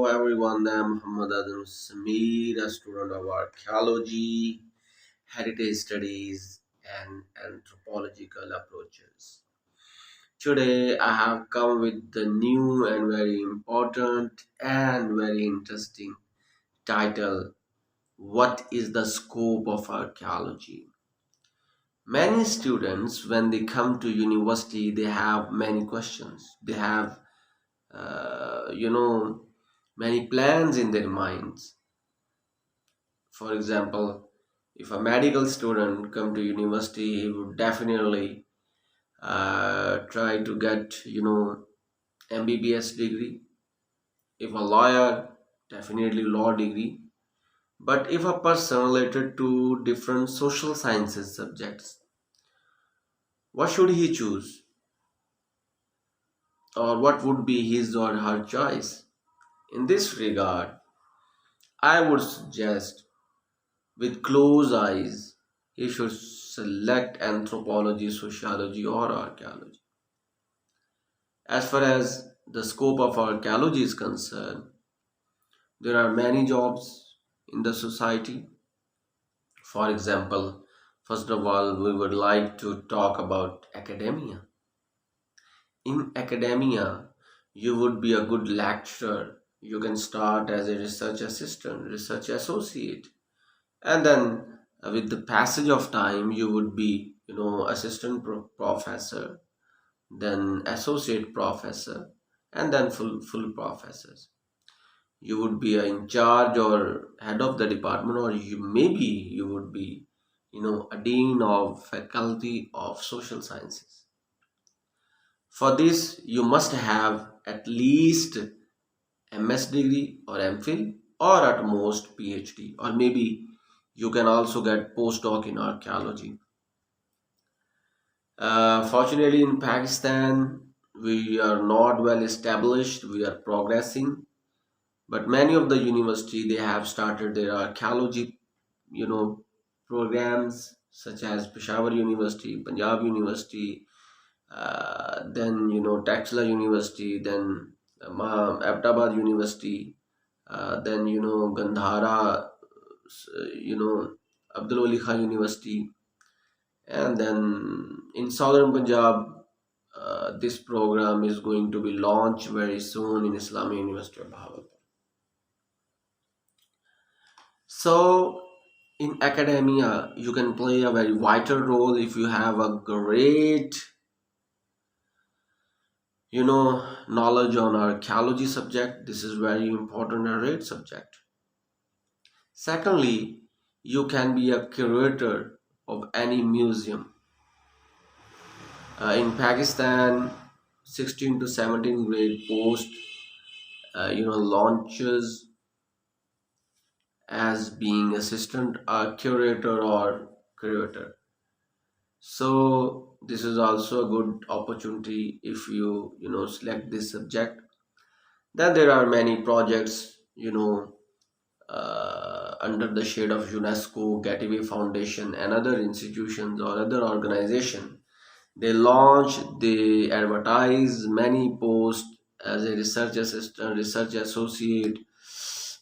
everyone. I'm Muhammad Adam Samir, a student of archaeology, heritage studies, and anthropological approaches. Today, I have come with the new and very important and very interesting title: What is the scope of archaeology? Many students, when they come to university, they have many questions. They have, uh, you know, many plans in their minds. For example, if a medical student come to university, he would definitely try to get MBBS degree. If a lawyer, definitely law degree. But if a person related to different social sciences subjects, what should he choose, or what would be his or her choice? In this regard, I would suggest, with closed eyes, he should select anthropology, sociology, or archaeology. As far as the scope of archaeology is concerned, there are many jobs in the society. For example, first of all, we would like to talk about academia. In academia, you would be a good lecturer. You can start as a research assistant, research associate, and then with the passage of time, you would be, assistant professor, then associate professor, and then full professors. You would be in charge or head of the department, or you would be, a dean of faculty of social sciences. For this, you must have at least MS degree or MPhil, or at most PhD, or maybe you can also get postdoc in archaeology. Fortunately, in Pakistan, we are not well established. We are progressing, but many of the university, they have started their archaeology, programs such as Peshawar University, Punjab University, then Taxila University, then Abbottabad University, then Gandhara, you know Abdul Wali Khan University, and then in southern Punjab, this program is going to be launched very soon in Islamic University of Bahawalpur. So, in academia, you can play a very vital role if you have a great, knowledge on archaeology subject. This is very important and great subject. Secondly, you can be a curator of any museum. In Pakistan, 16 to 17 grade post, launches as being assistant curator or curator. So this is also a good opportunity if you select this subject. Then there are many projects, under the shade of UNESCO, Gateway Foundation, and other institutions or other organization. They launch, they advertise many posts as a research assistant, research associate,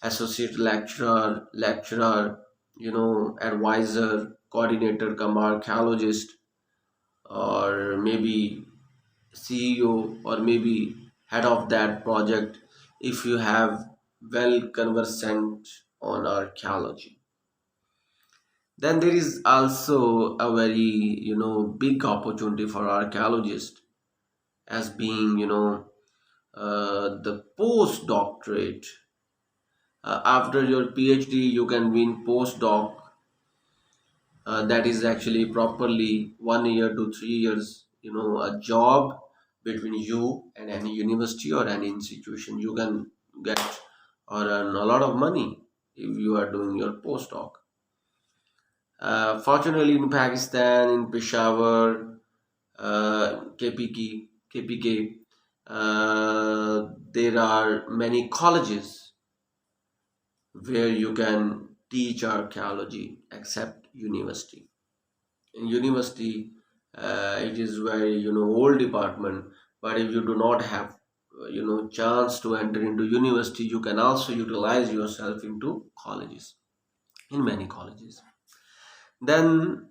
associate lecturer, advisor, coordinator, come archaeologist, or maybe CEO, or maybe head of that project if you have well conversant on archaeology. Then there is also a very big opportunity for archaeologists as being the post doctorate. After your PhD, you can win postdoc. That is actually properly 1 year to 3 years. A job between you and any university or any institution. You can get or earn a lot of money if you are doing your postdoc. Fortunately, in Pakistan, in Peshawar, KPK, there are many colleges where you can teach archaeology, except university. In university, it is very old department. But if you do not have chance to enter into university, you can also utilize yourself into colleges, in many colleges. Then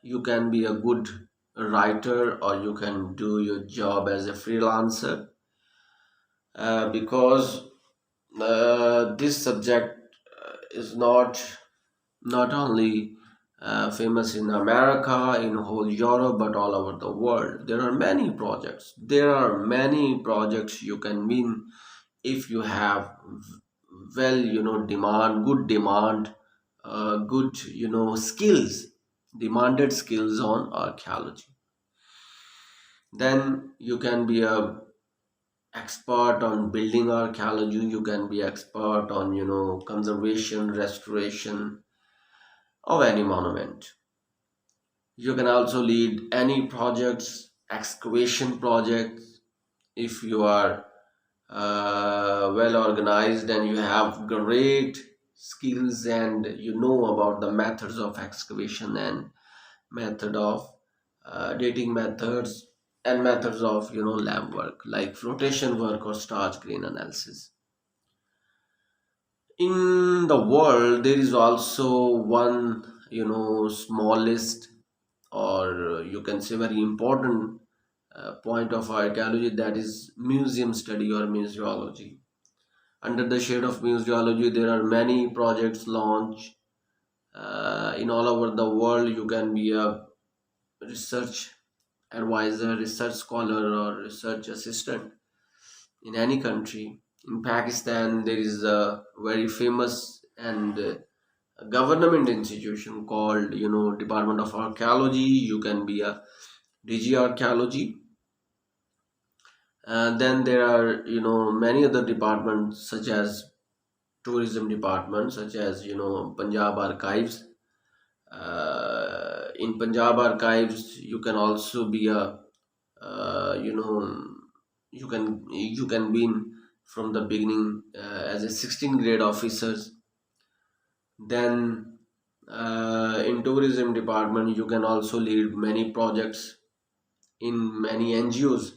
you can be a good writer, or you can do your job as a freelancer, because this subject is not only famous in America, in whole Europe, but all over the world. There are many projects. There are many projects you can win if you have well, good demand, good, skills, demanded skills on archaeology. Then you can be a expert on building archaeology. You can be expert on, conservation, restoration of any monument. You can also lead any projects, excavation projects, if you are well organized and you have great skills, and you know about the methods of excavation and method of dating methods, and methods of, lab work like flotation work or starch grain analysis. In the world, there is also one, smallest, or you can say very important point of archaeology, that is museum study or museology. Under the shade of museology, there are many projects launched in all over the world. You can be a research advisor, research scholar, or research assistant in any country. In Pakistan, there is a very famous and government institution called, Department of Archaeology. You can be a DG Archaeology. Then there are, many other departments such as tourism department, such as, Punjab Archives. In Punjab Archives, you can also be a, you know, you can be in from the beginning as a 16th grade officers. Then in tourism department, you can also lead many projects in many NGOs.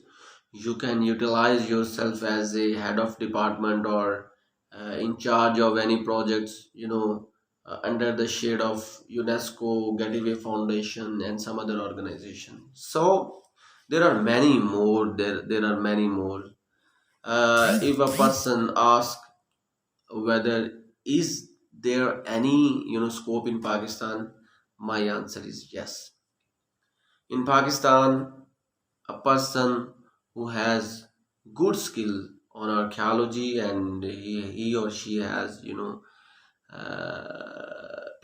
You can utilize yourself as a head of department, or in charge of any projects, under the shade of UNESCO, Gateway Foundation, and some other organization. So there are many more. There are many more. If a person asks whether is there any, scope in Pakistan, my answer is yes. In Pakistan, a person who has good skill on archaeology, and he or she has,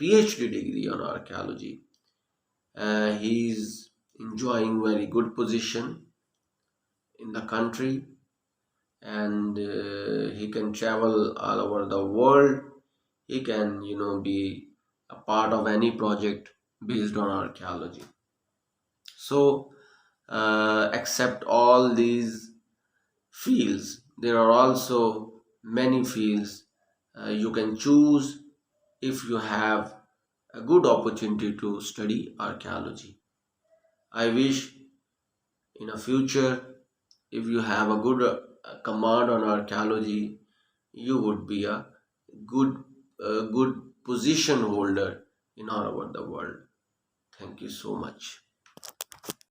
PhD degree on archaeology, he's enjoying very good position in the country, and he can travel all over the world. He can, be a part of any project based on archaeology. So except all these fields, there are also many fields you can choose if you have a good opportunity to study archaeology. I wish in a future, if you have a good command on archaeology, you would be a good good position holder in all over the world. Thank you so much.